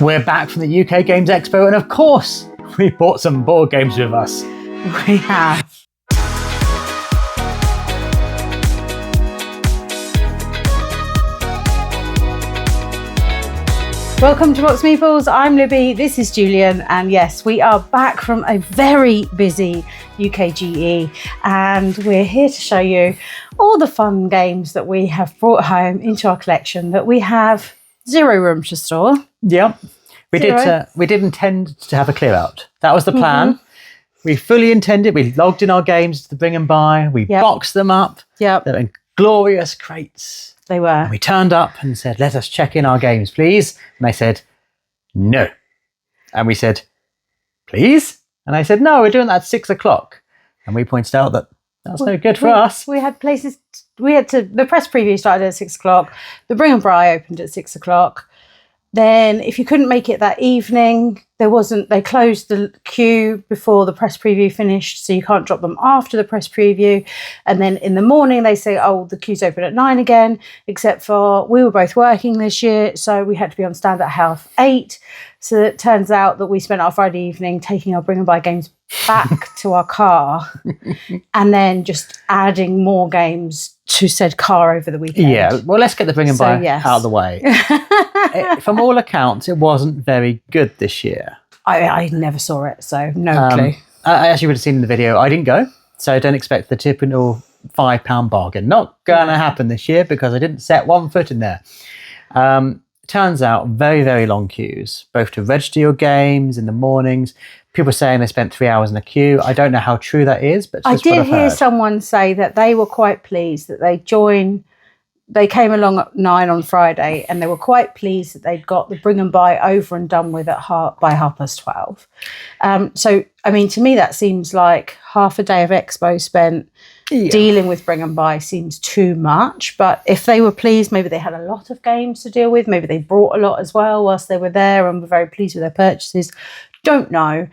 We're back from the UK Games Expo, and of course, we brought some board games with us. We have. Welcome to Box Meeples. I'm Libby, this is Julian, and yes, we are back from a very busy UKGE, and we're here to show you all the fun games that we have brought home into our collection that we have zero room to store. Yep. We did intend to have a clear out. That was the plan. We fully intended. We logged in our games to bring them by. We boxed them up. Yep. They were glorious crates. They were. And we turned up and said, let us check in our games, please. And they said, no. And we said, please? And I said, no, we're doing that at 6 o'clock. And we pointed out that that's no good for us. We had places, the press preview started at 6 o'clock. The Bring and Bry opened at 6 o'clock. Then if you couldn't make it that evening, they closed the queue before the press preview finished, so you can't drop them after the press preview. And then in the morning they say, oh, the queue's open at 9 again, except for we were both working this year, so we had to be on stand at 8:30. So it turns out that we spent our Friday evening taking our Bring and Buy games back to our car and then just adding more games to said car over the weekend. Yeah, well, let's get the Bring and Buy out of the way. From all accounts, it wasn't very good this year. I never saw it, so no clue. As you would have seen in the video, I didn't go, so don't expect the typical £5 bargain. Not going to happen this year because I didn't set one foot in there. Turns out very, very long queues, both to register your games in the mornings. People are saying they spent 3 hours in a queue. I don't know how true that is, but I did hear someone say that they were quite pleased that they came along at 9 on Friday and they were quite pleased that they'd got the Bring and Buy over and done with by 12:30. So, I mean, to me, that seems like half a day of expo spent dealing with Bring and Buy seems too much. But if they were pleased, maybe they had a lot of games to deal with. Maybe they brought a lot as well whilst they were there and were very pleased with their purchases. Don't know.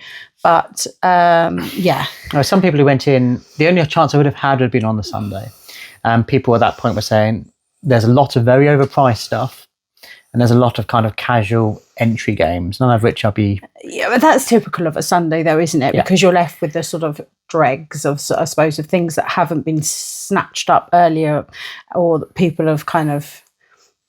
But, yeah. Some people who went in, the only chance I would have had would have been on the Sunday. People at that point were saying, there's a lot of very overpriced stuff and there's a lot of kind of casual entry games, none of which I'll be... Yeah, but that's typical of a Sunday though, isn't it? Yeah. Because you're left with the sort of dregs of, I suppose, of things that haven't been snatched up earlier or that people have kind of...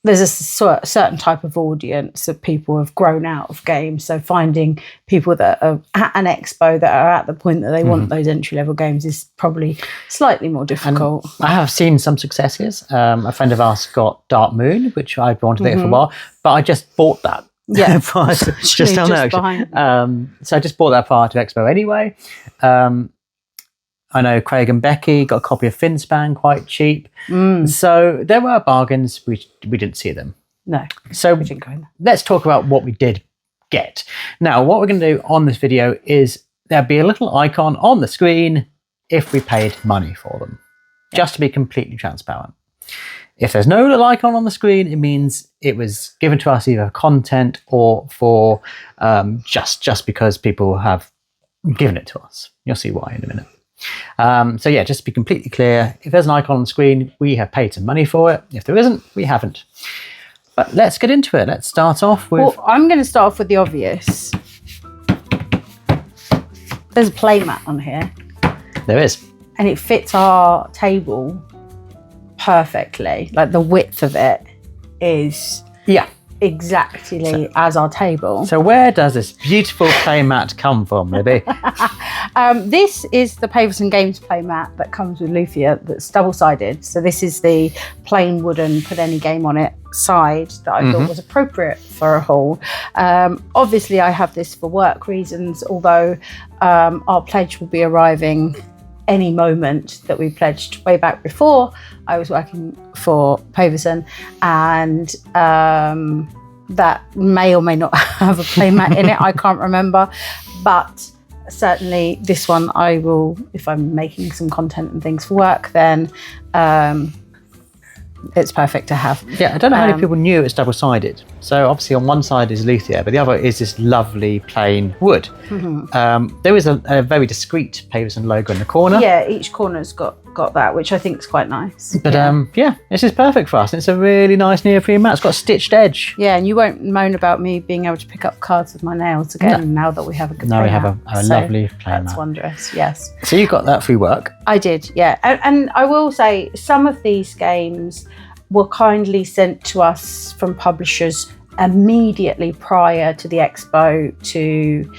There's a certain type of audience of people who have grown out of games. So finding people that are at an expo that are at the point that they want those entry-level games is probably slightly more difficult. And I have seen some successes. A friend of ours got Dark Moon, which I've wanted to get for a while, but I just bought that. Yeah, So I just bought that prior to Expo anyway. I know Craig and Becky got a copy of Finspan quite cheap. So there were bargains. We didn't see them. No, so we didn't go in there. Let's talk about what we did get. Now, what we're going to do on this video is there'll be a little icon on the screen if we paid money for them, just to be completely transparent. If there's no little icon on the screen, it means it was given to us either content or for just because people have given it to us. You'll see why in a minute. So yeah, just to be completely clear, if there's an icon on the screen, we have paid some money for it. If there isn't, we haven't. But let's get into it. Let's start off with... Well, I'm going to start off with the obvious. There's a playmat on here. There is. And it fits our table perfectly. Like the width of it is... Yeah. Exactly as our table. So where does this beautiful playmat come from, Libby? This is the Paverson Games playmat that comes with Luthier that's double-sided. So this is the plain wooden put any game on it side that I thought was appropriate for a haul. Obviously I have this for work reasons, although our pledge will be arriving any moment. That we pledged way back before I was working for Paverson, and that may or may not have a playmat in it. I can't remember, but certainly this one I will, if I'm making some content and things for work, then it's perfect to have. Yeah, I don't know how many people knew it was double-sided. So obviously on one side is Luthier, but the other is this lovely plain wood. There is a very discreet Paverson logo in the corner. Yeah, each corner's got got that, which I think is quite nice. But yeah, this is perfect for us. It's a really nice neoprene mat. It's got a stitched edge. Yeah, and you won't moan about me being able to pick up cards with my nails again now that we have a good Now we have a so lovely playmat. That's wondrous, yes. So you got that through work? I did, yeah. And I will say some of these games were kindly sent to us from publishers immediately prior to the expo to...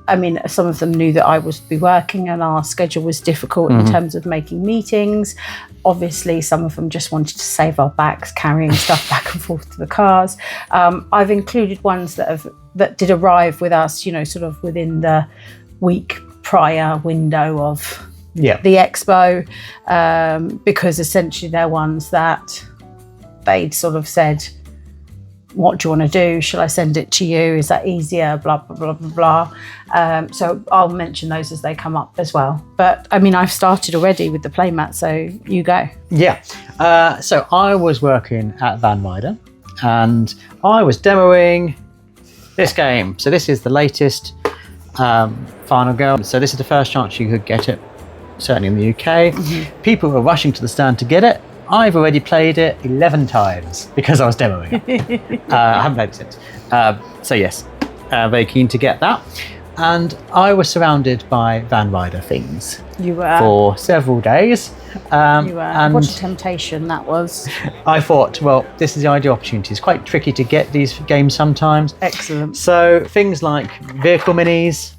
I mean, some of them knew that I would be working and our schedule was difficult in terms of making meetings. Obviously, some of them just wanted to save our backs carrying stuff back and forth to the cars. I've included ones that did arrive with us, you know, sort of within the week prior window of the expo, because essentially they're ones that they'd sort of said, what do you want to do? Shall I send it to you? Is that easier? Blah, blah, blah, blah, blah. So I'll mention those as they come up as well. But I mean, I've started already with the playmat, so you go. Yeah. So I was working at Van Ryder and I was demoing this game. So this is the latest Final Girl. So this is the first chance you could get it, certainly in the UK. People were rushing to the stand to get it. I've already played it 11 times because I was demoing it. I haven't played it since. So yes, very keen to get that. And I was surrounded by Van Ryder things. You were. For several days. You were. And what a temptation that was. I thought, well, this is the ideal opportunity. It's quite tricky to get these games sometimes. Excellent. So things like vehicle minis,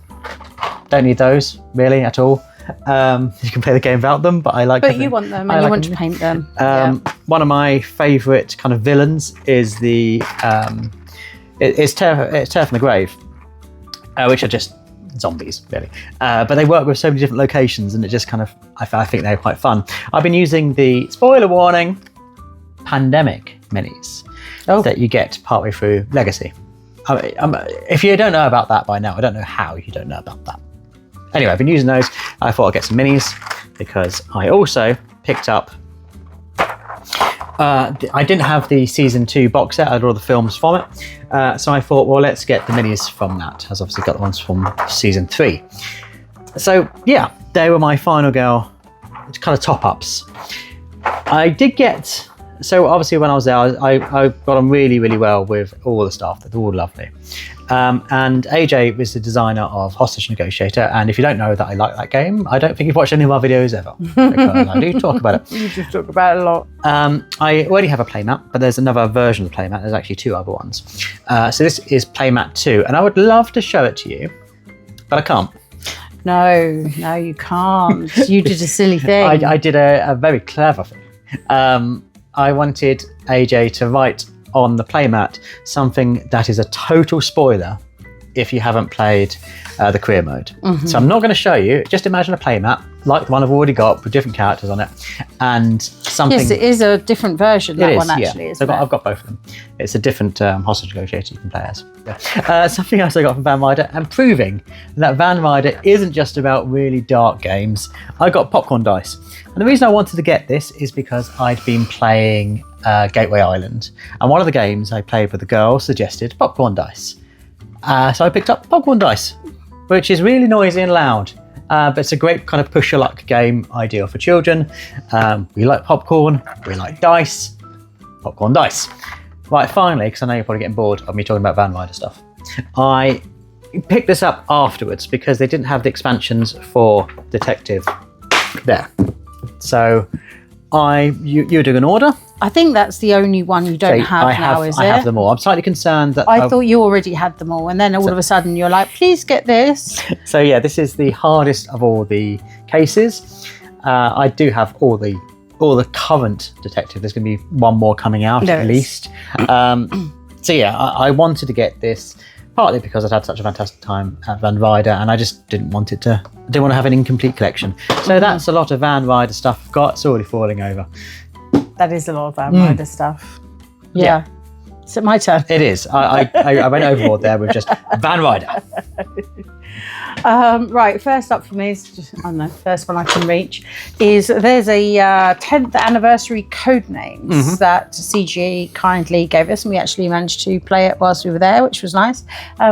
don't need those really at all. You can play the game without them, but I like. But you want them, and you want to paint them. One of my favourite kind of villains is the it's Terror from the Grave, which are just zombies really. But they work with so many different locations, and it just kind of I think they're quite fun. I've been using the spoiler warning pandemic minis that you get partway through Legacy. If you don't know about that by now, I don't know how you don't know about that. Anyway, I've been using those. I thought I'd get some minis because I also picked up... I didn't have the season 2 box set. I had all the films from it. So I thought, well, let's get the minis from that. I've obviously got the ones from season 3. So yeah, they were my Final Girl kind of top-ups. I did get... So obviously when I was there, I got on really, really well with all the staff. They're all lovely. And AJ was the designer of Hostage Negotiator. And if you don't know that I like that game, I don't think you've watched any of our videos ever. Because I do talk about it. You just talk about it a lot. I already have a playmat, but there's another version of the playmat. There's actually 2 other ones. So this is playmat 2. And I would love to show it to you, but I can't. No, you can't. You did a silly thing. I did a very clever thing. I wanted AJ to write on the playmat something that is a total spoiler if you haven't played the career mode. So I'm not going to show you. Just imagine a playmat like the one I've already got with different characters on it, and something. Yes, it is a different version. That one actually is. So I've got both of them. It's a different hostage negotiator you can play as. Yeah. Something else I got from Van Ryder, and proving that Van Ryder isn't just about really dark games. I got popcorn dice. And the reason I wanted to get this is because I'd been playing Gateway Island, and one of the games I played with the girl suggested popcorn dice. So I picked up popcorn dice, which is really noisy and loud, but it's a great kind of push your luck game, ideal for children. We like popcorn, we like dice, popcorn dice. Right, finally, because I know you're probably getting bored of me talking about Van Ryder stuff, I picked this up afterwards because they didn't have the expansions for Detective there. So you were doing an order. I think that's the only one you don't have now, is it? I have them all. I'm slightly concerned that... I thought you already had them all, and then all of a sudden you're like, please get this. So yeah, this is the hardest of all the cases. I do have all the current Detective. There's going to be one more coming out at least. So yeah, I wanted to get this partly because I'd had such a fantastic time at Van Ryder, and I just didn't want to have an incomplete collection. So that's a lot of Van Ryder stuff I've got. It's already falling over. That is a lot of Van Ryder stuff. Yeah. Is it my turn? It is. I went overboard there with just Van Ryder. Right, first up for me is just, I don't know, first one I can reach is there's a 10th anniversary Codenames that CGE kindly gave us, and we actually managed to play it whilst we were there, which was nice.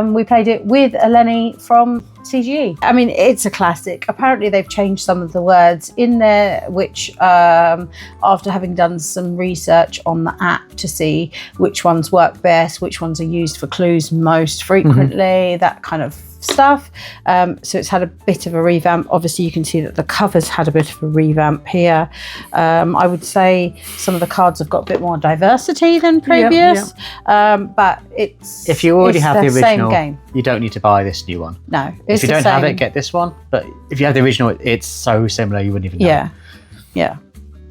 We played it with Eleni from CGE. I mean, it's a classic. Apparently they've changed some of the words in there, which after having done some research on the app to see which ones work best, which ones are used for clues most frequently, that kind of stuff. So it's had a bit of a revamp. Obviously you can see that the covers had a bit of a revamp here. I would say some of the cards have got a bit more diversity than previous, but if you already have the original, same game. You don't need to buy this new one. No, if you don't have it, get this one. But if you have the original, it's so similar you wouldn't even know. Yeah.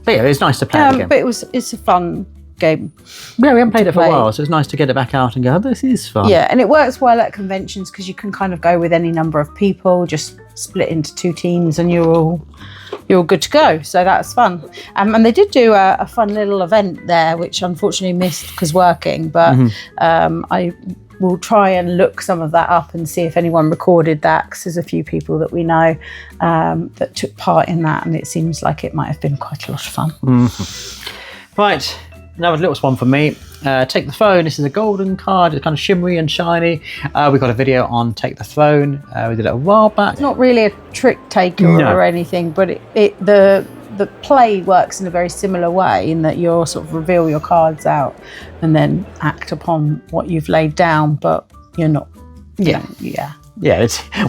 But yeah, it's nice to play again. But it's a fun game. Yeah, we haven't played it for a while, so it's nice to get it back out and go, oh, this is fun. Yeah, and it works well at conventions because you can kind of go with any number of people, just split into 2 teams and you're all good to go. So that's fun. And they did do a fun little event there, which unfortunately missed because working, but I will try and look some of that up and see if anyone recorded that, because there's a few people that we know that took part in that, and it seems like it might have been quite a lot of fun. Right. Another little one for me. Take the Phone. This is a golden card. It's kind of shimmery and shiny. We got a video on Take the Phone. We did it a while back. It's not really a trick taker or anything, but the play works in a very similar way in that you'll sort of reveal your cards out and then act upon what you've laid down, but you're not. Yeah,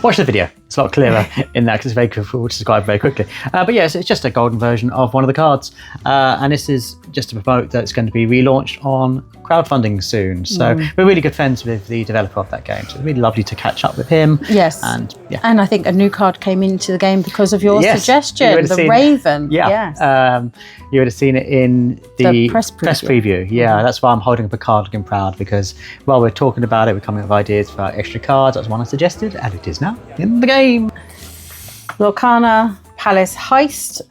watch the video. It's a lot clearer in that because it's very difficult to describe very quickly. But yes, it's just a golden version of one of the cards. And this is just to promote that it's going to be relaunched on crowdfunding soon. So we're really good friends with the developer of that game. So it's really lovely to catch up with him. Yes. And I think a new card came into the game because of your suggestion, the Raven. Yeah. Yes. You would have seen it in the press preview. Yeah, that's why I'm holding up a card looking proud, because while we're talking about it, we're coming up with ideas for extra cards. That's one I suggested, and it is now in the game. Lorcana Palace Heist.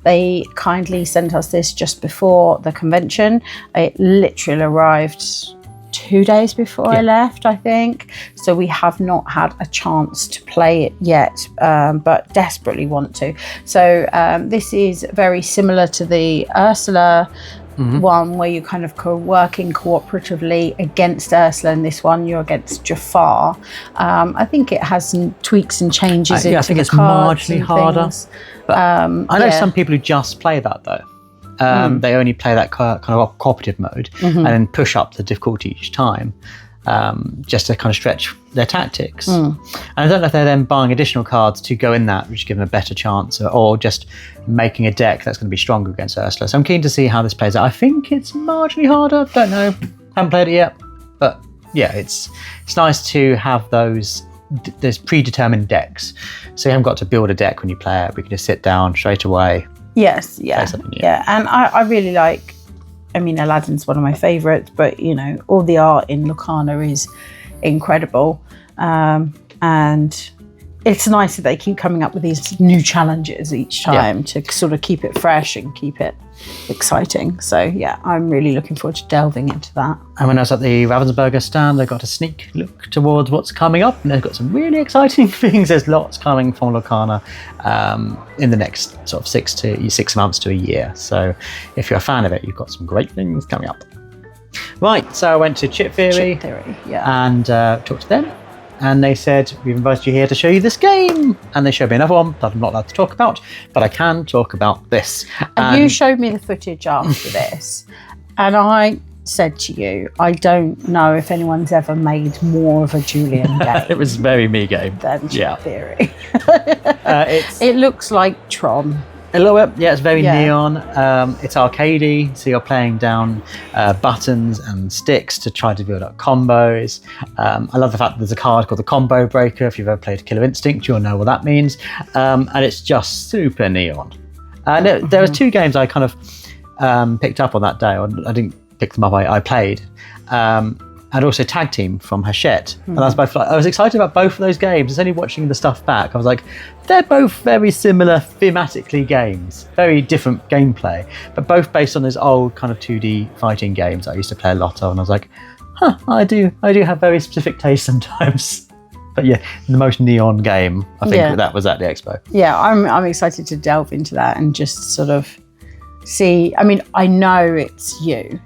They kindly sent us this just before the convention. It literally arrived 2 days before I left, I think. So we have not had a chance to play it yet, but desperately want to. So this is very similar to the Ursula one, where you're kind of working cooperatively against Ursula. And this one, you're against Jafar. I think it has some tweaks and changes. I think it's marginally harder. But I know some people who just play that though. They only play that kind of cooperative mode and then push up the difficulty each time, just to kind of stretch their tactics. And I don't know if they're then buying additional cards to go in that, which give them a better chance, or just making a deck that's going to be stronger against Ursula. So I'm keen to see how this plays out. I think it's marginally harder. Don't know. Haven't played it yet. But yeah, it's nice to have those predetermined decks. So you haven't got to build a deck when you play it. We can just sit down straight away. Yes, yeah. And I really like, I mean, Aladdin's one of my favourites, but you know, all the art in Lorcana is incredible. And it's nice that they keep coming up with these new challenges each time to sort of keep it fresh and keep it exciting. So yeah, I'm really looking forward to delving into that. And when I was at the Ravensburger stand, I got a sneak look towards what's coming up, and they've got some really exciting things. There's lots coming from Lorcana in the next sort of 6 months to a year. So if you're a fan of it, you've got some great things coming up. Right, so I went to Chip Theory, and talked to them. And they said, we've invited you here to show you this game. And they showed me another one that I'm not allowed to talk about, but I can talk about this. And you showed me the footage after this. And I said to you, I don't know if anyone's ever made more of a Julian game. It was a very me game. Than Chip Theory. It looks like Tron. A little bit, yeah, it's very neon. It's arcadey, so you're playing down buttons and sticks to try to build up combos. I love the fact that there's a card called the Combo Breaker. If you've ever played Killer Instinct, you'll know what that means. And it's just super neon. And there were 2 games I kind of picked up on that day. Or I didn't pick them up, I played. And also Tag Team from Hachette. And I was excited about both of those games. It's only watching the stuff back, I was like, they're both very similar thematically games, very different gameplay, but both based on those old kind of 2D fighting games I used to play a lot of. And I was like, I do have very specific taste sometimes. But yeah, the most neon game, I think that was at the expo. Yeah, I'm excited to delve into that and just sort of see. I mean, I know it's you.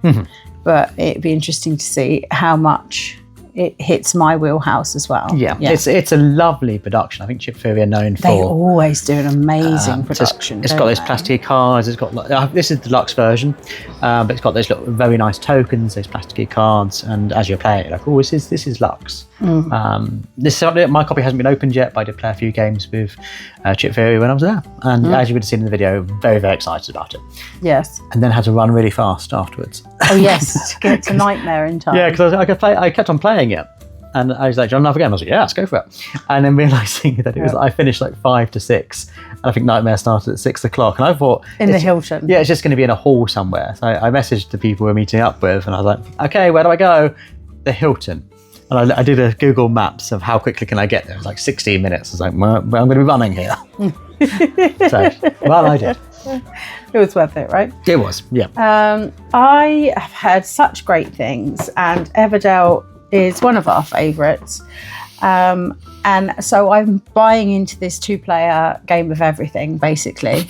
But it'd be interesting to see how much it hits my wheelhouse as well. Yeah. It's a lovely production. I think Chip Theory are known for. They always do an amazing production. It's got those plasticky cards. It's got this is the deluxe version, but it's got those little very nice tokens, those plasticky cards, and as you're playing, you're like, oh, this is luxe. My copy hasn't been opened yet, but I did play a few games with Chip Theory when I was there, and as you would have seen in the video, very, very excited about it. Yes. And then had to run really fast afterwards. Oh yes, to get to Nightmare in time. Yeah, because I kept on playing it, and I was like, "John, another game." I was like, "Yeah, let's go for it." And then realizing that it was, I finished like 5 to 6, and I think Nightmare started at 6 o'clock, and I thought in the Hilton. Yeah, it's just going to be in a hall somewhere. So I messaged the people we're meeting up with, and I was like, "Okay, where do I go?" The Hilton. And I did a Google Maps of how quickly can I get there. It was like 16 minutes. I was like, well, I'm going to be running here. So, well, I did. It was worth it, right? It was, yeah. I have heard such great things, and Everdell is one of our favourites. And so I'm buying into this 2-player game of everything, basically.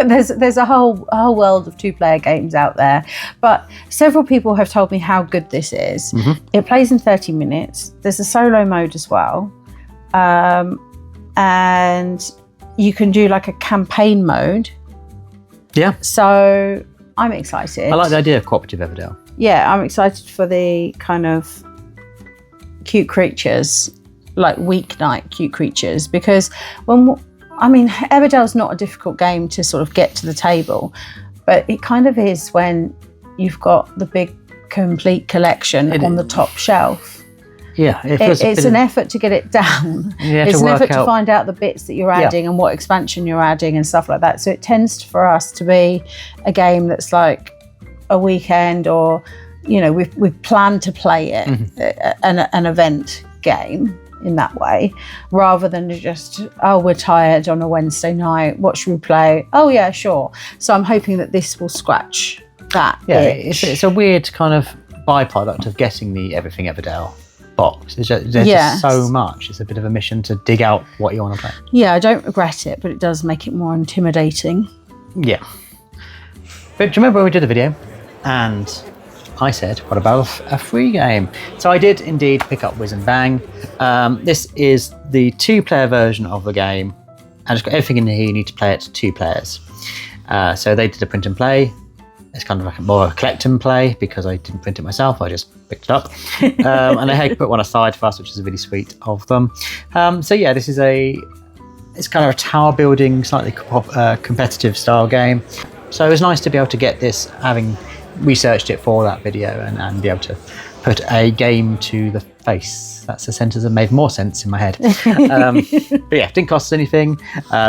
There's a whole world of 2-player games out there, but several people have told me how good this is. It plays in 30 minutes. There's a solo mode as well, and you can do like a campaign mode. Yeah. So I'm excited. I like the idea of cooperative Everdell. Yeah, I'm excited for the kind of cute creatures, like weeknight cute creatures, because Everdell's not a difficult game to sort of get to the table, but it kind of is when you've got the big complete collection on the top shelf. Yeah, it's an effort to get it down. It's an effort to find out the bits that you're adding and what expansion you're adding and stuff like that. So it tends for us to be a game that's like a weekend, or we've planned to play it, an event game in that way, rather than just, oh, we're tired on a Wednesday night, what should we play? Oh yeah, sure. So I'm hoping that this will scratch that itch. It's a weird kind of byproduct of getting the Everything Everdell box. There's just so much. It's a bit of a mission to dig out what you want to play. Yeah, I don't regret it, but it does make it more intimidating. Yeah. But do you remember when we did the video and I said, what about a free game? So I did indeed pick up Whiz and Bang. This is the 2-player version of the game, and it's got everything in here you need to play it to 2 players. So they did a print and play. It's kind of like more of a collect and play, because I didn't print it myself, I just picked it up. And they had put one aside for us, which is really sweet of them. So yeah, this is it's kind of a tower building, slightly competitive style game. So it was nice to be able to get this, having researched it for that video, and be able to put a game to the face. That's the sentence that made more sense in my head. But yeah, it didn't cost us anything,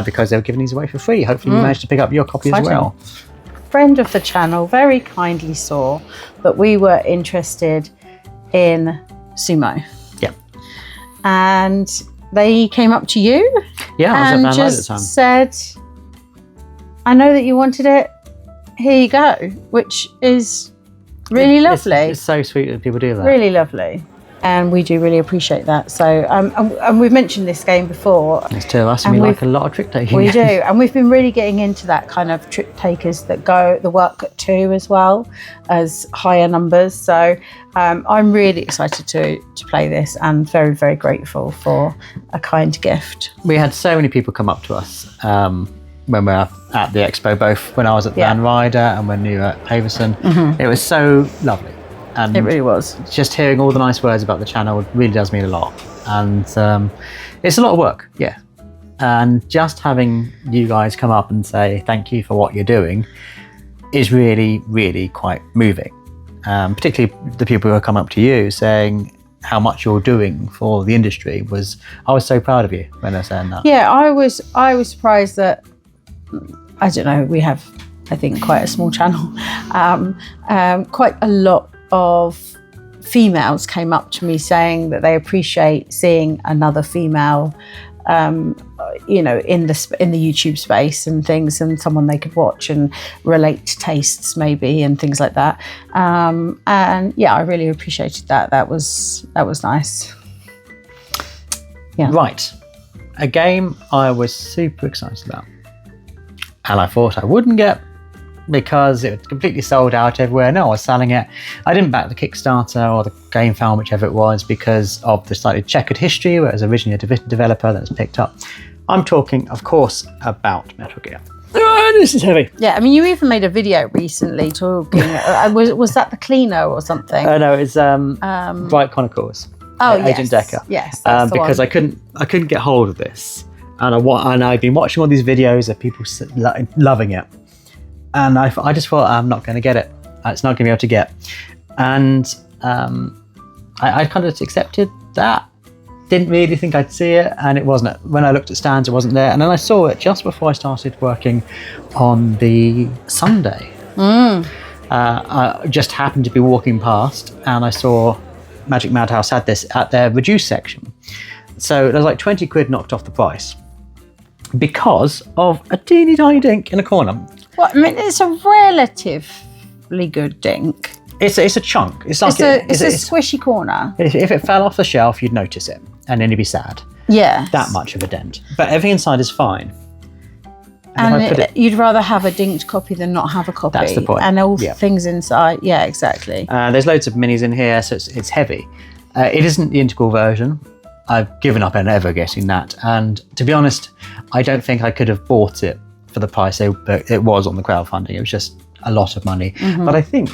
because they were giving these away for free. Hopefully you managed to pick up your copy as well. Friend of the channel very kindly saw that we were interested in Sumo. Yeah. And they came up to you. Yeah, I was at just at the time. Said, I know that you wanted it. Here you go, which is really lovely. It's so sweet that people do that. Really lovely. And we do really appreciate that. So, and we've mentioned this game before. There's 2 of us, and we like a lot of trick taking. We do, and we've been really getting into that kind of trick takers that work at 2 as well as higher numbers. So I'm really excited to play this, and very, very grateful for a kind gift. We had so many people come up to us when we were at the expo, both when I was at Van Ryder and when you were at Paverson. It was so lovely. And it really was. Just hearing all the nice words about the channel really does mean a lot. And it's a lot of work, yeah. And just having you guys come up and say thank you for what you're doing is really, really quite moving. Particularly the people who come up to you saying how much you're doing for the industry. I was so proud of you when they're saying that. Yeah, I was surprised that, I don't know, we have, I think, quite a small channel. Quite a lot of females came up to me saying that they appreciate seeing another female, in the YouTube space and things, and someone they could watch and relate to tastes maybe and things like that. And yeah, I really appreciated that. That was nice. Yeah. Right, a game I was super excited about, and I thought I wouldn't get, because it was completely sold out everywhere. No, I was selling it. I didn't back the Kickstarter or the game farm, whichever it was, because of the slightly checkered history where it was originally a developer that was picked up. I'm talking, of course, about Metal Gear. Oh, this is heavy. Yeah, I mean, you even made a video recently talking. Was that the cleaner or something? No, it's Bright Chronicles. Oh, Agent yes. Decker. Yes, that's the because one. I couldn't get hold of this, and I've been watching all these videos of people loving it, and I just thought I'm not going to get it. It's not going to be able to get, and I kind of just accepted that. Didn't really think I'd see it, and it wasn't. When I looked at stands, it wasn't there, and then I saw it just before I started working on the Sunday. I just happened to be walking past, and I saw Magic Madhouse had this at their reduced section. So there's like 20 quid knocked off the price because of a teeny tiny dink in a corner. Well, I mean, it's a relatively good dink. It's a chunk. It's like It's a squishy corner. If it fell off the shelf, you'd notice it, and then you'd be sad. Yeah. That much of a dent. But everything inside is fine. And you'd rather have a dinked copy than not have a copy. That's the point. And all things inside. Yeah, exactly. There's loads of minis in here, so it's heavy. It isn't the integral version. I've given up on ever getting that. And to be honest, I don't think I could have bought it for the price it was on the crowdfunding. It was just a lot of money. Mm-hmm. But I think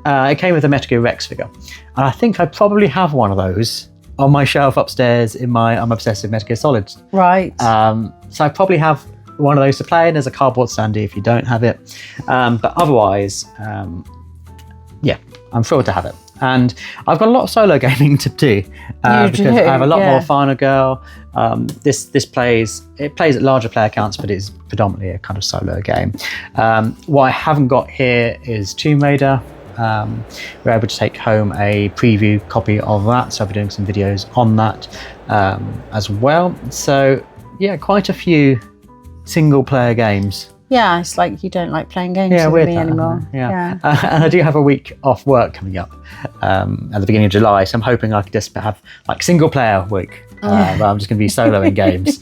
it came with a Metal Gear Rex figure. And I think I probably have one of those on my shelf upstairs in my I'm Obsessed with Metal Gear Solid. Right. So I probably have one of those to play, and there's a cardboard standee if you don't have it. But otherwise, I'm thrilled to have it. And I've got a lot of solo gaming to do because I have a lot more Final Girl. This plays at larger player counts, but it's predominantly a kind of solo game. What I haven't got here is Tomb Raider. We're able to take home a preview copy of that, so I'll be doing some videos on that as well. So yeah, quite a few single player games. Yeah, it's like you don't like playing games with me anymore. Yeah. And I do have a week off work coming up at the beginning of July, so I'm hoping I could just have like single player week where I'm just going to be soloing games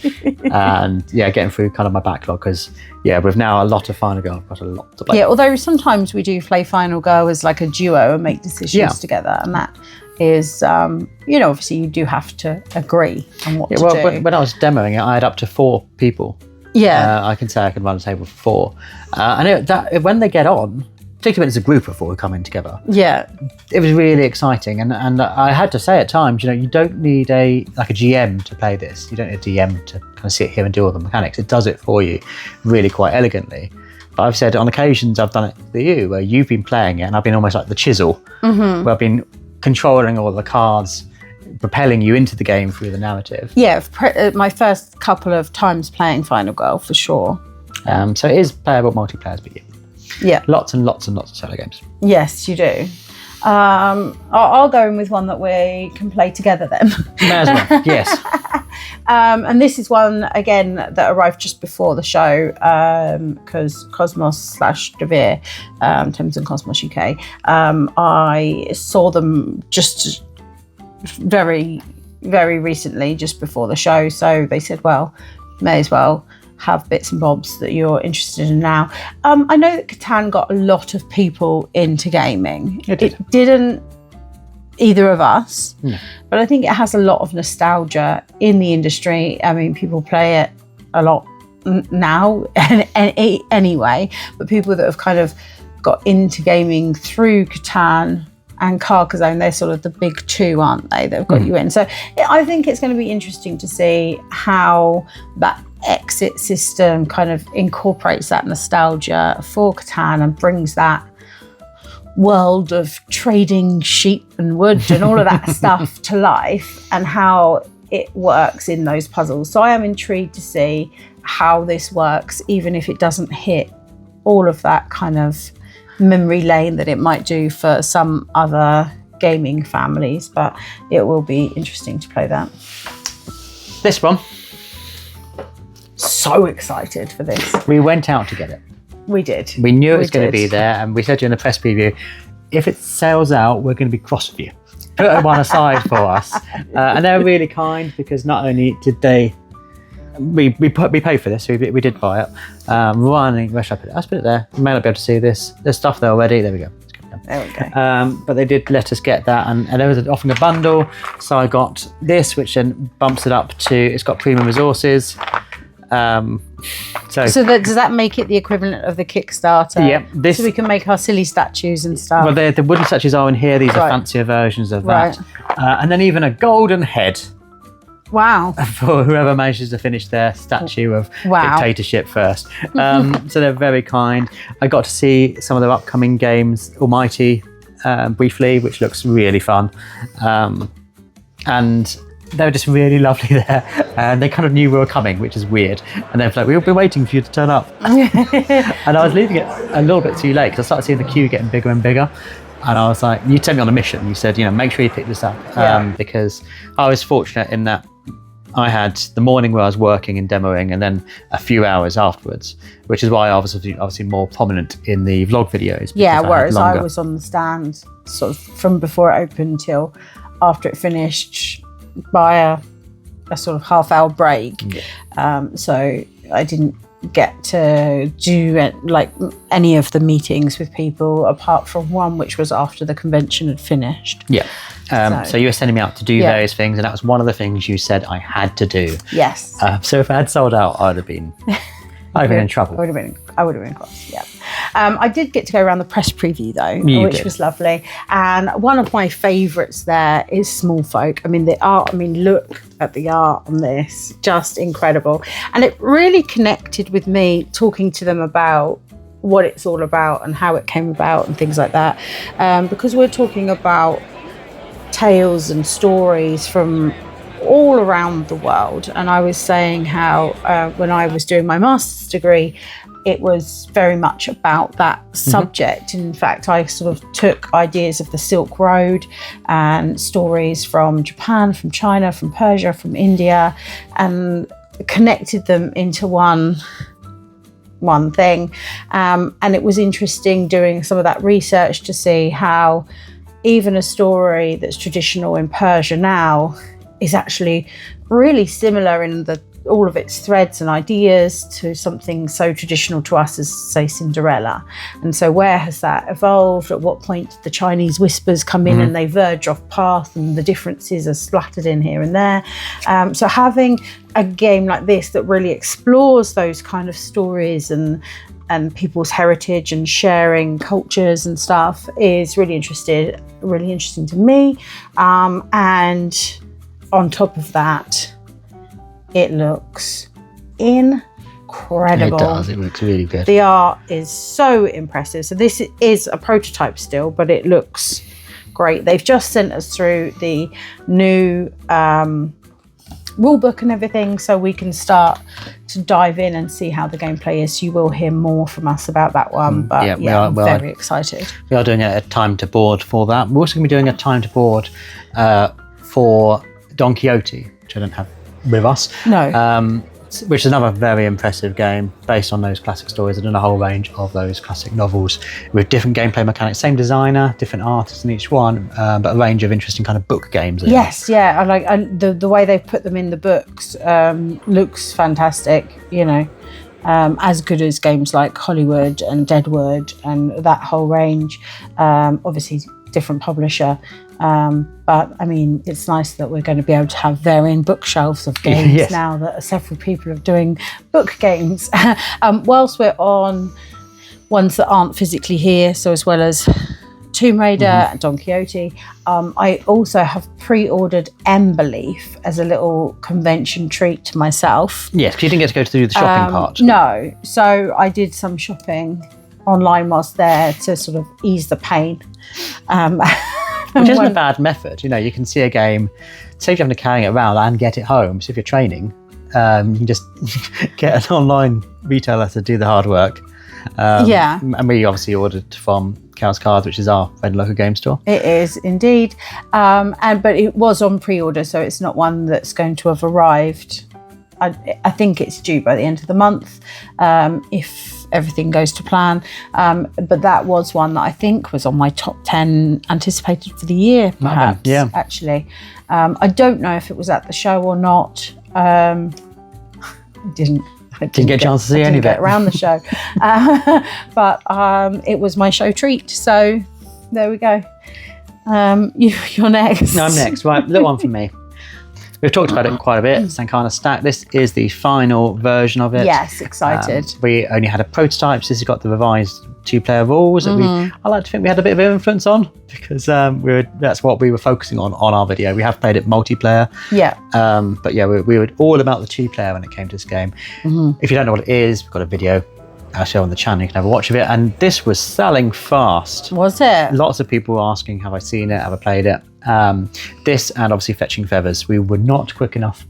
and getting through kind of my backlog because with now a lot of Final Girl, I've got a lot to play. Yeah, although sometimes we do play Final Girl as like a duo and make decisions together, and that is obviously you do have to agree on what to do. When I was demoing it, I had up to 4 people. Yeah, I can say I can run a table for 4, and when they get on, particularly when it's a group of 4 who come in together. Yeah, it was really exciting, and I had to say at times, you don't need a GM to play this. You don't need a DM to kind of sit here and do all the mechanics. It does it for you, really quite elegantly. But I've said on occasions I've done it for you, where you've been playing it, and I've been almost like the chisel, where I've been controlling all the cards, propelling you into the game through the narrative. Yeah, my first couple of times playing Final Girl for sure. So it is playable multiplayer, but yeah, lots and lots and lots of solo games. Yes, you do. I'll go in with one that we can play together then. May as well, yes. And this is one again that arrived just before the show because Cosmos / Luthier, Thames and Cosmos UK. I saw them just very, very recently, just before the show. So they said, well, may as well have bits and bobs that you're interested in now. I know that Catan got a lot of people into gaming. It didn't either of us, but I think it has a lot of nostalgia in the industry. I mean, people play it a lot now anyway, but people that have kind of got into gaming through Catan and Carcassonne, they're sort of the big 2, aren't they, that have got you in. So I think it's going to be interesting to see how that exit system kind of incorporates that nostalgia for Catan and brings that world of trading sheep and wood and all of that stuff to life, and how it works in those puzzles. So I am intrigued to see how this works, even if it doesn't hit all of that kind of memory lane that it might do for some other gaming families, but it will be interesting to play that. This one, so excited for this. We went out to get it. We did. We knew it was going to be there, and we said to you in the press preview, if it sells out, we're going to be cross with you. Put one aside for us. And they were really kind, because not only did they we paid for this. So we did buy it. Running. Where should I put it? Let's put it there. You may not be able to see this. There's stuff there already. There we go. There we go. But they did let us get that, and there was offering a bundle. So I got this, which then bumps it up to. It's got premium resources. So does that make it the equivalent of the Kickstarter? Yeah. So we can make our silly statues and stuff. Well, the wooden statues are in here. These are fancier versions of that. And then even a golden head. Wow. For whoever manages to finish their statue of dictatorship first. So they're very kind. I got to see some of their upcoming games, Almighty, briefly, which looks really fun. And they were just really lovely there. And they kind of knew we were coming, which is weird. And they're like, we've been waiting for you to turn up. And I was leaving it a little bit too late because I started seeing the queue getting bigger and bigger. And I was like, you sent me on a mission. You said, make sure you pick this up. Because I was fortunate in that I had the morning where I was working and demoing, and then a few hours afterwards, which is why I was obviously more prominent in the vlog videos. Yeah, whereas I was on the stand sort of from before it opened till after it finished by a sort of half-hour break. So I didn't get to do like any of the meetings with people apart from one, which was after the convention had finished. So you were sending me out to do various things, and that was one of the things you said I had to do. Yes. So if I had sold out, I'd have been in trouble. I would have been cross. Yeah. I did get to go around the press preview though, which was lovely. And one of my favourites there is Smallfolk. I mean, the art. I mean, look at the art on this, just incredible. And it really connected with me talking to them about what it's all about and how it came about and things like that, because we're talking about tales and stories from all around the world. And I was saying how when I was doing my master's degree, it was very much about that subject. In fact, I sort of took ideas of the Silk Road and stories from Japan, from China, from Persia, from India, and connected them into one thing. And it was interesting doing some of that research to see how even a story that's traditional in Persia now is actually really similar in all of its threads and ideas to something so traditional to us as, say, Cinderella. And so where has that evolved? At what point did the Chinese whispers come in and they verge off path, and the differences are splattered in here and there? So having a game like this that really explores those kind of stories and people's heritage and sharing cultures and stuff is really interesting to me. And on top of that, it looks incredible. It does. It looks really good. The art is so impressive. So this is a prototype still, but it looks great. They've just sent us through the new rule book and everything, so we can start to dive in and see how the gameplay is. You will hear more from us about that one, but I'm very excited. We are doing a time to board for that. We're also going to be doing a time to board for Don Quixote, which I don't have with us. No. Which is another very impressive game based on those classic stories and in a whole range of those classic novels with different gameplay mechanics, same designer, different artists in each one, but a range of interesting kind of book games. Yes, yeah, I like the way they put them in the books. Looks fantastic, as good as games like Hollywood and Deadwood and that whole range. Obviously, different publisher. But I mean, it's nice that we're going to be able to have varying bookshelves of games now that several people are doing book games. Whilst we're on ones that aren't physically here, so as well as Tomb Raider and Don Quixote, I also have pre-ordered Emberleaf as a little convention treat to myself. Yes, because you didn't get to go through the shopping part. No, so I did some shopping online whilst there to sort of ease the pain. Which isn't a bad method. You can see a game, save you having to carry it around and get it home. So if you're training, you can just get an online retailer to do the hard work. And we obviously ordered from Chaos Cards, which is our friend local game store. It is indeed. But it was on pre-order, so it's not one that's going to have arrived. I think it's due by the end of the month, if everything goes to plan. But that was one that I think was on my top 10 anticipated for the year, perhaps, actually. I don't know if it was at the show or not. Didn't get a chance to see any of it around the show. But it was my show treat. So there we go. You're next. No, I'm next. Right, little one from me. We've talked about it quite a bit. Sakana Stack. This is the final version of it. Yes, excited. We only had a prototype. So this has got the revised 2-player rules that I like to think we had a bit of influence on, because that's what we were focusing on our video. We have played it multiplayer. Yeah. But yeah, we were all about the 2-player when it came to this game. If you don't know what it is, we've got a video I'll show on the channel. You can have a watch of it. And this was selling fast. Was it? Lots of people were asking, have I seen it? Have I played it? This and obviously Fetching Feathers. We were not quick enough.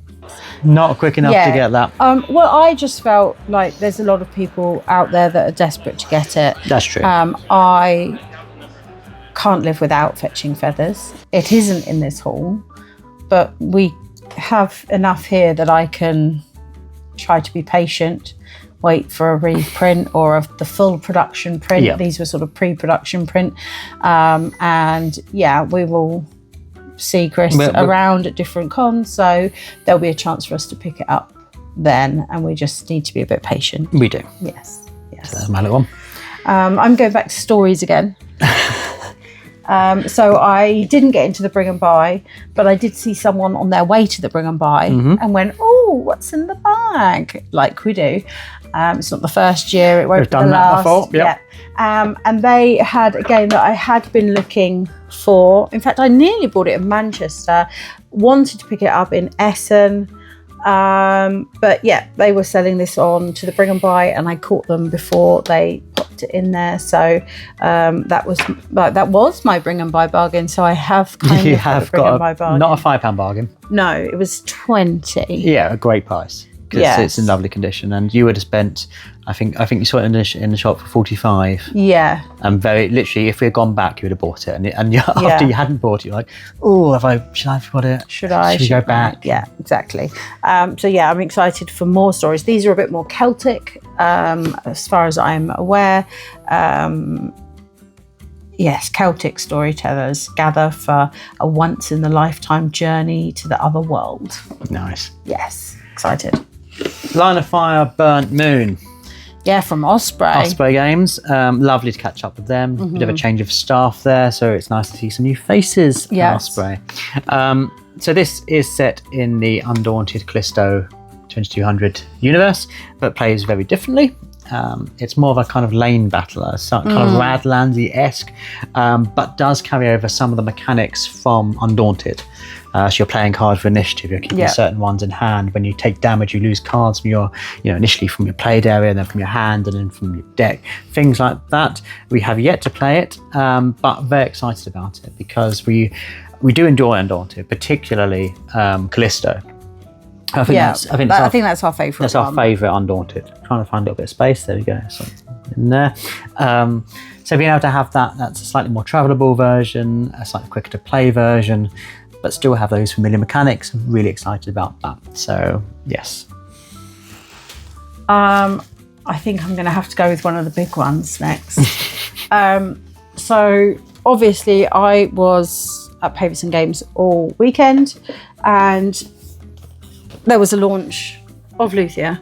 Not quick enough to get that. Well, I just felt like there's a lot of people out there that are desperate to get it. That's true. I can't live without Fetching Feathers. It isn't in this haul, but we have enough here that I can try to be patient, wait for a reprint or the full production print. Yeah. These were sort of pre-production print. And yeah, we will see Chris around at different cons, so there'll be a chance for us to pick it up then, and we just need to be a bit patient. We do. Yes. So that's my little one. I'm going back to stories again. So I didn't get into the Bring and Buy, but I did see someone on their way to the Bring and Buy and went, oh, what's in the bag? Like we do. It's not the first year, it won't be the last. Before. Yep. Yeah. And they had a game that I had been looking for. In fact, I nearly bought it in Manchester, wanted to pick it up in Essen. But yeah, they were selling this on to the Bring and Buy, and I caught them before they popped it in there. So that was my Bring and Buy bargain. So I have kind of got a Bring and Buy bargain. Not a £5 bargain. No, it was 20. Yeah, a great price. Because it's in lovely condition, and you would have spent, I think you saw it in the shop for 45. Yeah. And very literally, if we had gone back, you would have bought it, and after you hadn't bought it, you're like, oh, should I have got it? Should we go back? Yeah, exactly. So yeah, I'm excited for more stories. These are a bit more Celtic, as far as I'm aware. Yes, Celtic storytellers gather for a once-in-a-lifetime journey to the other world. Nice. Yes, excited. Line of Fire, Burnt Moon. Yeah, from Osprey. Osprey Games. Lovely to catch up with them. Bit of a change of staff there, so it's nice to see some new faces at Osprey. So this is set in the Undaunted Callisto 2200 universe, but plays very differently. It's more of a kind of lane battler, kind of Radlandsy-esque, but does carry over some of the mechanics from Undaunted. So you're playing cards for initiative, you're keeping certain ones in hand. When you take damage, you lose cards from your, initially from your played area, and then from your hand, and then from your deck. Things like that. We have yet to play it, but very excited about it, because we do enjoy Undaunted, particularly Callisto. I think that's our favourite. That's our favourite Undaunted. Trying to find a little bit of space. There we go. So in there. So being able to have that's a slightly more travelable version, a slightly quicker to play version, but still have those familiar mechanics. I'm really excited about that. So yes. I think I'm going to have to go with one of the big ones next. So obviously I was at Pavison Games all weekend, and there was a launch of Luthier.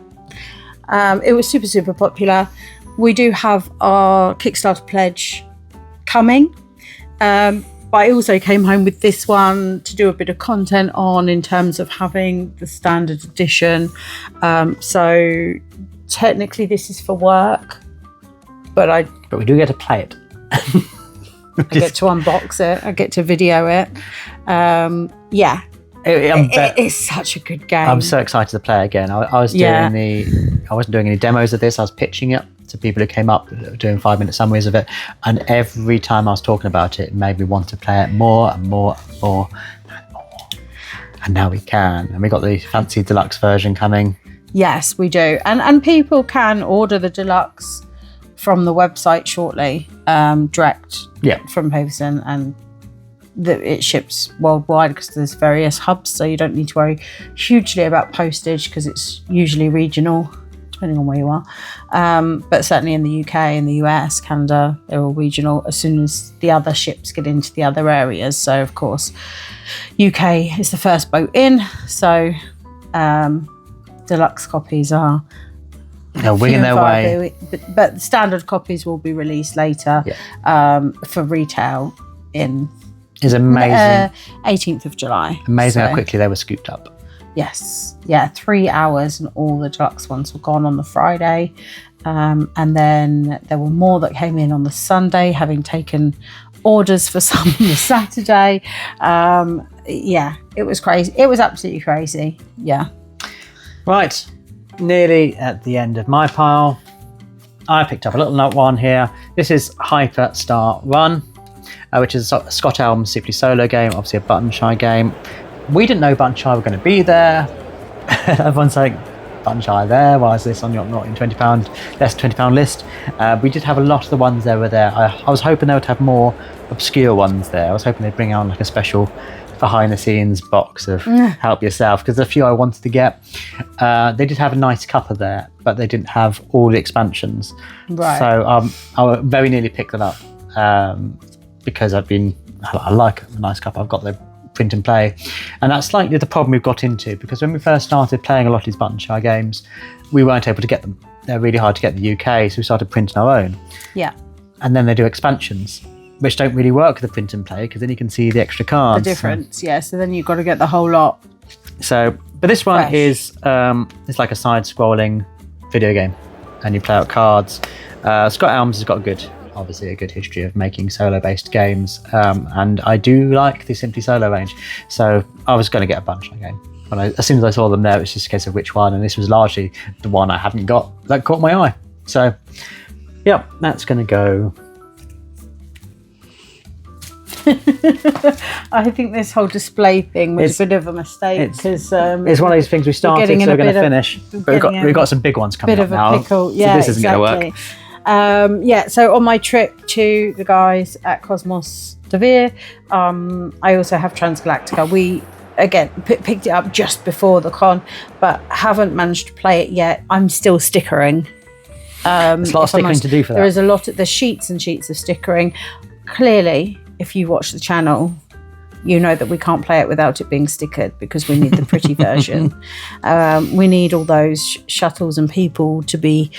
It was super, super popular. We do have our Kickstarter pledge coming. But I also came home with this one to do a bit of content on, in terms of having the standard edition. So technically this is for work, but we do get to play it. I get to unbox it. I get to video it. Yeah. It's such a good game. I'm so excited to play again. I wasn't doing any demos of this. I was pitching it to people who came up, doing 5-minute summaries of it, and every time I was talking about it, it made me want to play it more and more and more and more. And now we can, and we got the fancy deluxe version coming. Yes, we do, and people can order the deluxe from the website shortly, direct from Pavison, and it ships worldwide because there's various hubs, so you don't need to worry hugely about postage, because it's usually regional depending on where you are, but certainly in the UK, in the US, Canada, they're all regional as soon as the other ships get into the other areas. So of course UK is the first boat in, so deluxe copies are They're winging their way. But standard copies will be released later for retail in It's amazing. 18th of July. Amazing how quickly they were scooped up. Yes. Yeah, 3 hours and all the deluxe ones were gone on the Friday. And then there were more that came in on the Sunday, having taken orders for some on the Saturday. Yeah, it was crazy. It was absolutely crazy. Yeah. Right. Nearly at the end of my pile. I picked up a little note one here. This is HyperStar Run, which is a Scott Elm Simply Solo game, obviously a Button Shy game. We didn't know Button Shy were going to be there. Everyone's like, Button Shy there? Why is this on your not in £20 less £20 list? We did have a lot of the ones that were there. I was hoping they would have more obscure ones there. I was hoping they'd bring out like a special behind the scenes box of help yourself, because a few I wanted to get. They did have a nice couple there, but they didn't have all the expansions. Right. So I very nearly picked them up because I like a nice couple. I've got the print and play, and that's slightly the problem we've got into, because when we first started playing a lot of these Button Shy games, we weren't able to get them. They're really hard to get in the UK, so we started printing our own. Yeah. And then they do expansions, which don't really work with the print and play, because then you can see the extra cards. The difference, yeah. So then you've got to get the whole lot. So, but this one Fresh. is it's like a side-scrolling video game, and you play out cards. Scott Elms has got obviously a good history of making solo-based games, and I do like the Simply Solo range. So I was going to get a bunch of game. As soon as I saw them there, it was just a case of which one, and this was largely the one I hadn't got that caught my eye. So, yep, that's going to go. I think this whole display thing was a bit of a mistake, because it's one of these things we started, so we're going to finish. But we've got some big ones coming up now. Bit of a pickle, yeah, so this isn't going to work. So on my trip to the guys at Cosmos Luthier, I also have Transgalactica. We again picked it up just before the con, but haven't managed to play it yet. I'm still stickering. There's a lot of stickering to do for that. There is a lot. There's sheets and sheets of stickering. Clearly, if you watch the channel, you know that we can't play it without it being stickered, because we need the pretty version. We need all those shuttles and people to be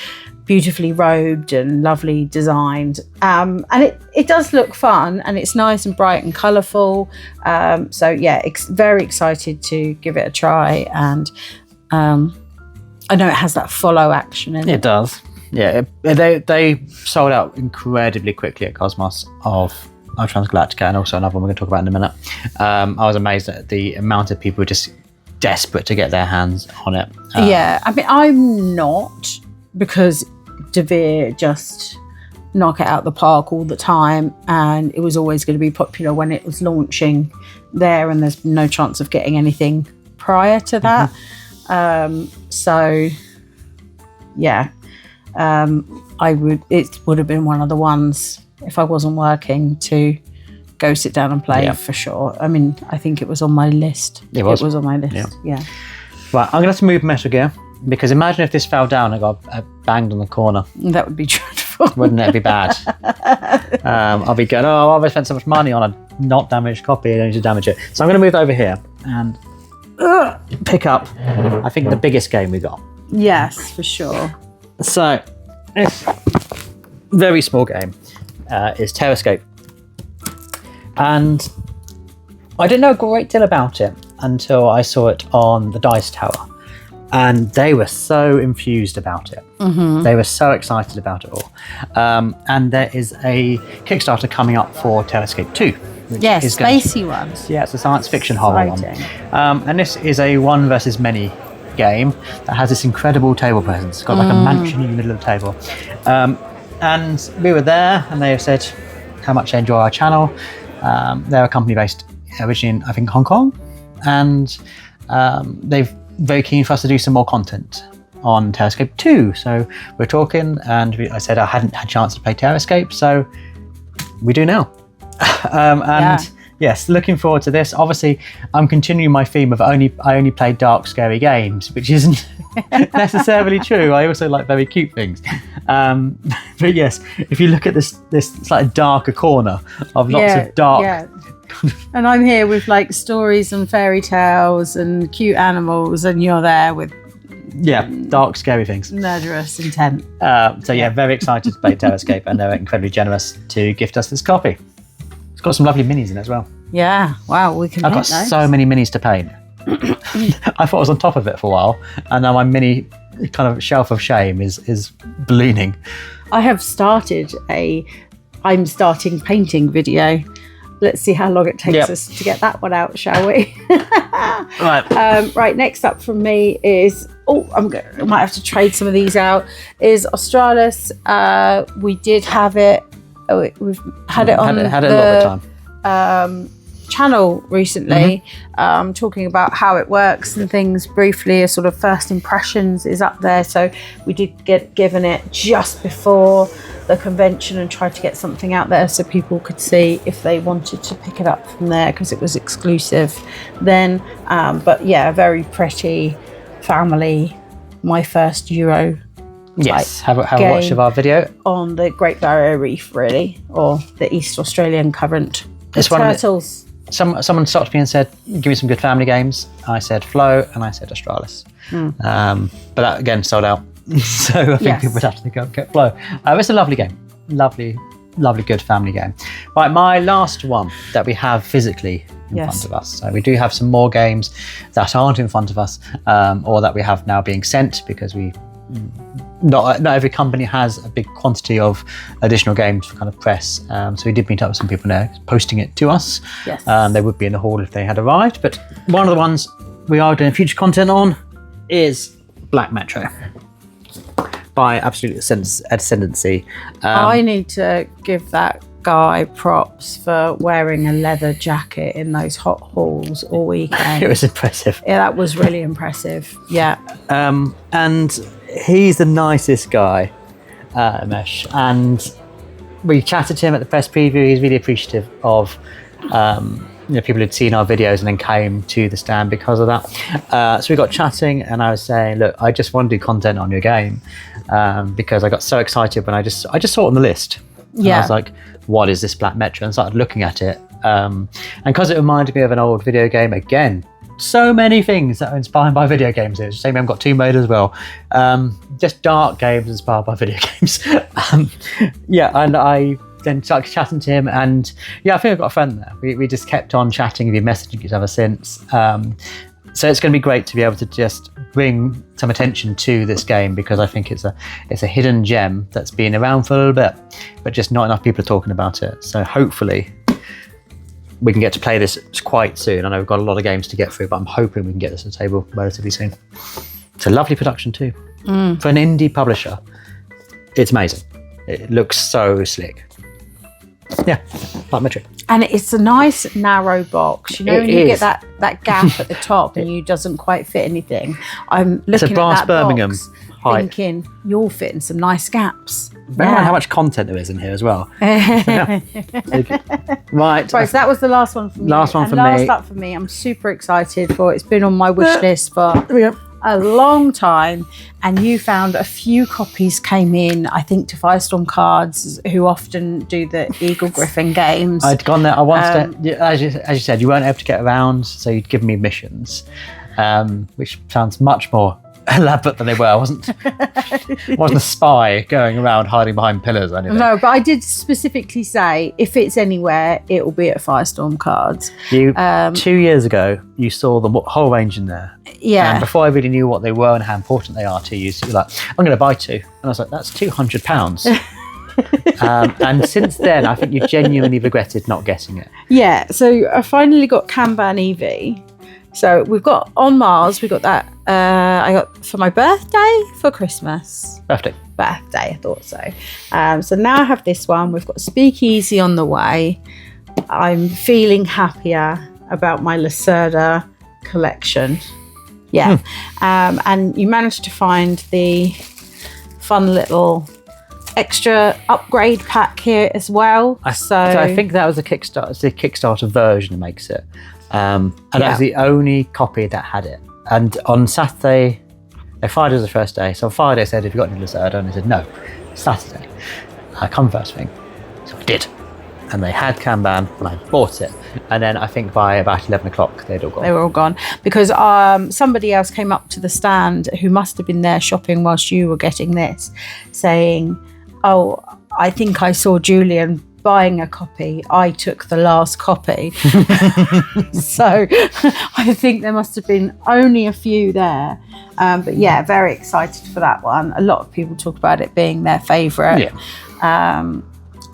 beautifully robed and lovely designed. And it does look fun, and it's nice and bright and colourful. So yeah, very excited to give it a try. And I know it has that follow action in it. It does. Yeah, they sold out incredibly quickly at Cosmos of Transgalactica, and also another one we're going to talk about in a minute. I was amazed at the amount of people who were just desperate to get their hands on it. Yeah, I mean, I'm not, because Luthier just knock it out the park all the time, and it was always going to be popular when it was launching there, and there's no chance of getting anything prior to that. So yeah, it would have been one of the ones, if I wasn't working, to go sit down and play for sure. I mean, I think it was on my list. It was on my list, yeah. Right, I'm going to have to move Metal Gear, because imagine if this fell down and got banged on the corner. That would be dreadful. Wouldn't it be bad? I'll be going, I've spent so much money on a not damaged copy, I don't need to damage it. So I'm going to move over here and pick up, I think, the biggest game we got. Yes, for sure. So, this very small game is Terrorscape. And I didn't know a great deal about it until I saw it on the Dice Tower. And they were so infused about it. Mm-hmm. They were so excited about it all. And there is a Kickstarter coming up for Terrorscape 2. Yes, spacey ones. Yeah, it's a science fiction horror one. And this is a one versus many game that has this incredible table presence. It's got like a mansion in the middle of the table. And we were there, and they said how much they enjoy our channel. They're a company based originally in, I think, Hong Kong. And they've very keen for us to do some more content on Terrorscape 2. So we're talking, and I said I hadn't had a chance to play Terrorscape, so we do now. Yes, looking forward to this. Obviously, I'm continuing my theme of I only play dark, scary games, which isn't necessarily true. I also like very cute things. But yes, if you look at this slightly darker corner of lots of dark. Yeah. And I'm here with like stories and fairy tales and cute animals, and you're there with Yeah, dark, scary things. Murderous intent. So yeah, very excited to play Terrorscape, and they're incredibly generous to gift us this copy. It's got some lovely minis in it as well. Yeah, wow, we can I've paint got those. so many minis to paint. I thought I was on top of it for a while, and now my mini kind of shelf of shame is ballooning. I have started I'm starting painting video. Let's see how long it takes us to get that one out, shall we? Right. Right, next up from me is, I might have to trade some of these out, is Australis. We did have it, we've had it on had it a lot of the time. Channel recently, talking about how it works and things briefly. A sort of first impressions is up there, so we did get given it just before the convention and tried to get something out there so people could see if they wanted to pick it up from there, because it was exclusive then. But yeah, a very pretty family, my first Euro. Yes, have a watch of our video on the Great Barrier Reef, really, or the East Australian Current. It's one turtles. Someone stopped me and said, "Give me some good family games." I said Flow, and I said Australis. But that again sold out, so I think people would have to go get Flow. It's a lovely game, lovely, good family game. Right, my last one that we have physically in front of us. So we do have some more games that aren't in front of us, or that we have now being sent, because we. Not every company has a big quantity of additional games for kind of press. So we did meet up with some people there posting it to us. Yes. They would be in the hall if they had arrived. But one of the ones we are doing future content on is Black Metro by Absolute Ascendancy. I need to give that guy props for wearing a leather jacket in those hot halls all weekend. It was impressive. Yeah, that was really impressive. Yeah. And he's the nicest guy, Mesh. And we chatted to him at the press preview. He's really appreciative of people who'd seen our videos and then came to the stand because of that. So we got chatting, and I was saying, look, I just want to do content on your game, because I got so excited when I just saw it on the list. And I was like, what is this Black Metro? And started looking at it. And because it reminded me of an old video game, again, so many things that are inspired by video games. It's the same, I've got Tomb Raider as well. Just dark games inspired by video games. And I then started chatting to him, and I think I've got a friend there. We just kept on chatting, we've been messaging each other since. So it's going to be great to be able to just bring some attention to this game, because I think it's a hidden gem that's been around for a little bit, but just not enough people are talking about it. So hopefully we can get to play this quite soon. I know we've got a lot of games to get through, but I'm hoping we can get this to the table relatively soon. It's a lovely production too. For an indie publisher, it's amazing. It looks so slick. Yeah, Black Metro. And it's a nice narrow box. You know, when you get that gap at the top and you doesn't quite fit anything. I'm looking at brass that Birmingham box height. Thinking, you'll fit in some nice gaps. Bear in mind how much content there is in here as well. Right. So that was the last one for me. Last one for me. Last up for me, I'm super excited for. It's been on my wish list for a long time, and you found a few copies came in, I think, to Firestorm Cards, who often do the Eagle Griffin games. I'd gone there. I wanted to, as you said, you weren't able to get around, so you'd give me missions, which sounds much more elaborate than they were. I wasn't a spy going around hiding behind pillars or anything. No, but I did specifically say, if it's anywhere, it will be at Firestorm Cards. 2 years ago, you saw the whole range in there. Yeah. And before I really knew what they were and how important they are to you, so you're like, I'm going to buy two. And I was like, that's £200. And since then, I think you've genuinely regretted not getting it. Yeah, so I finally got Kanban EV. So we've got on Mars, we got that I got for my birthday, for Christmas. Birthday, I thought so. So now I have this one. We've got Speakeasy on the way. I'm feeling happier about my Lacerda collection. Yeah. And you managed to find the fun little extra upgrade pack here as well. So I think that was the Kickstarter version that makes it. And that was the only copy that had it. And on Saturday, Friday was the first day. So on Friday I said, have you got any Lacerda? And I said, no, Saturday. I come first thing. So I did. and they had Kanban when I bought it. And then I think by about 11 o'clock, they'd all gone. They were all gone because somebody else came up to the stand who must have been there shopping whilst you were getting this, saying, "Oh, I think I saw Julian buying a copy. I took the last copy." So I think there must have been only a few there. But yeah, very excited for that one. A lot of people talk about it being their favourite. Yeah.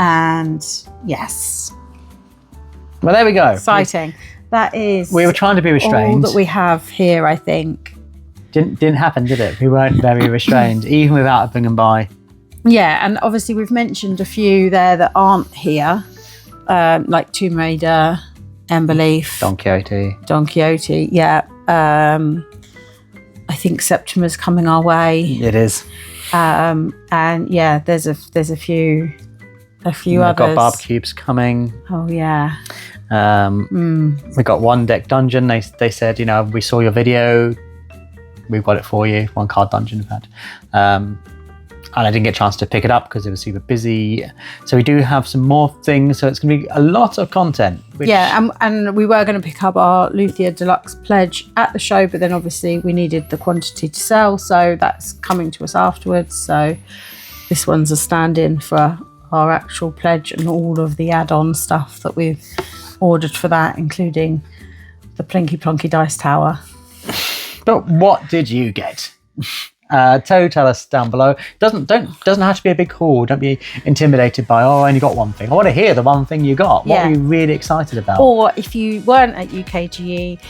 And yes. Well, there we go. Exciting. That is. We were trying to be restrained. All that we have here, I think. Didn't happen, did it? We weren't very restrained, even without a bring and buy. Yeah, and obviously we've mentioned a few there that aren't here, like Tomb Raider, Emberleaf, Don Quixote. Yeah, I think Septima's coming our way. It is. And yeah, there's a few others. We've got barbecues coming. Oh yeah. We got one deck dungeon. They said, we saw your video. We've got it for you. One card dungeon, in fact. And I didn't get a chance to pick it up because it was super busy. So we do have some more things. So it's going to be a lot of content. Yeah, and we were going to pick up our Luthier Deluxe pledge at the show, but then obviously we needed the quantity to sell. So that's coming to us afterwards. So this one's a stand-in for our actual pledge and all of the add-on stuff that we've ordered for that, including the Plinky Plonky Dice Tower. But what did you get? Tell us down below. Doesn't have to be a big haul. Don't be intimidated by, I only got one thing. I want to hear the one thing you got. What are you really excited about? Or if you weren't at UKGE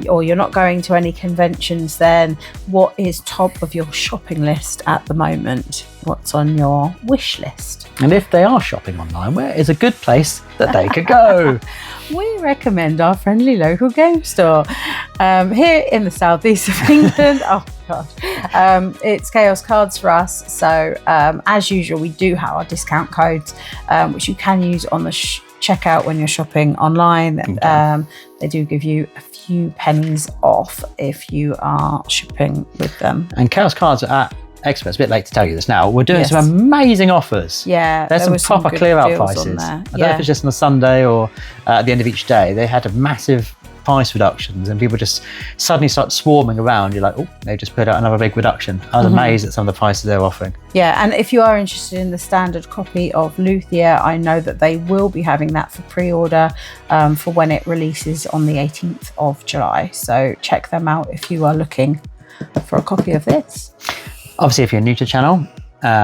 or you're not going to any conventions, then what is top of your shopping list at the moment? What's on your wish list? And if they are shopping online, where is a good place that they could go? We recommend our friendly local game store here in the southeast of England. Oh God, it's Chaos Cards for us. So as usual, we do have our discount codes, which you can use on the checkout when you're shopping online. They do give you a few pennies off if you are shopping with them. And Chaos Cards are at Expo. It's a bit late to tell you this now. We're doing some amazing offers. Yeah, there's some proper clear out prices. I don't know if it's just on a Sunday or at the end of each day. They had a massive price reductions and people just suddenly start swarming around. You're like, oh, they just put out another big reduction. I was amazed at some of the prices they're offering. Yeah, and if you are interested in the standard copy of Luthier, I know that they will be having that for pre-order for when it releases on the 18th of July. So check them out if you are looking for a copy of this. Obviously, if you're new to the channel,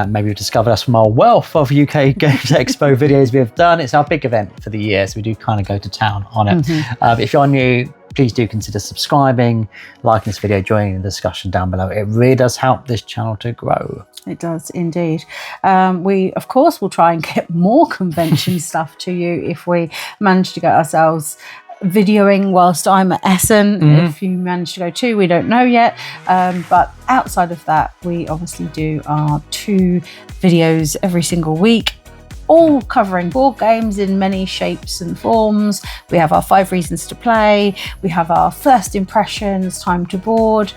maybe you've discovered us from our wealth of UK Games Expo videos we have done. It's our big event for the year, so we do kind of go to town on it. But if you're new, please do consider subscribing, liking this video, joining the discussion down below. It really does help this channel to grow. It does indeed. We, of course, will try and get more convention stuff to you if we manage to get ourselves videoing whilst I'm at Essen. If you manage to go too, we don't know yet, but outside of that, we obviously do our 2 videos every single week, all covering board games in many shapes and forms. We have our 5 reasons to play, we have our first impressions, time to board,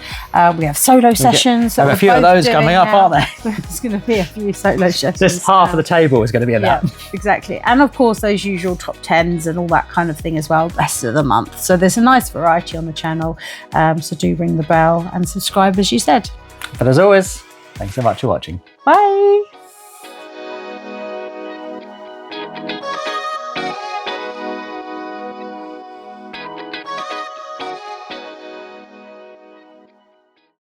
we have solo sessions. There are a few of those coming up, aren't there? There's going to be a few solo sessions. Just half of the table is going to be in that. Exactly. And of course, those usual top 10s and all that kind of thing as well, rest of the month. So there's a nice variety on the channel. So do ring the bell and subscribe, as you said. But as always, thanks so much for watching. Bye.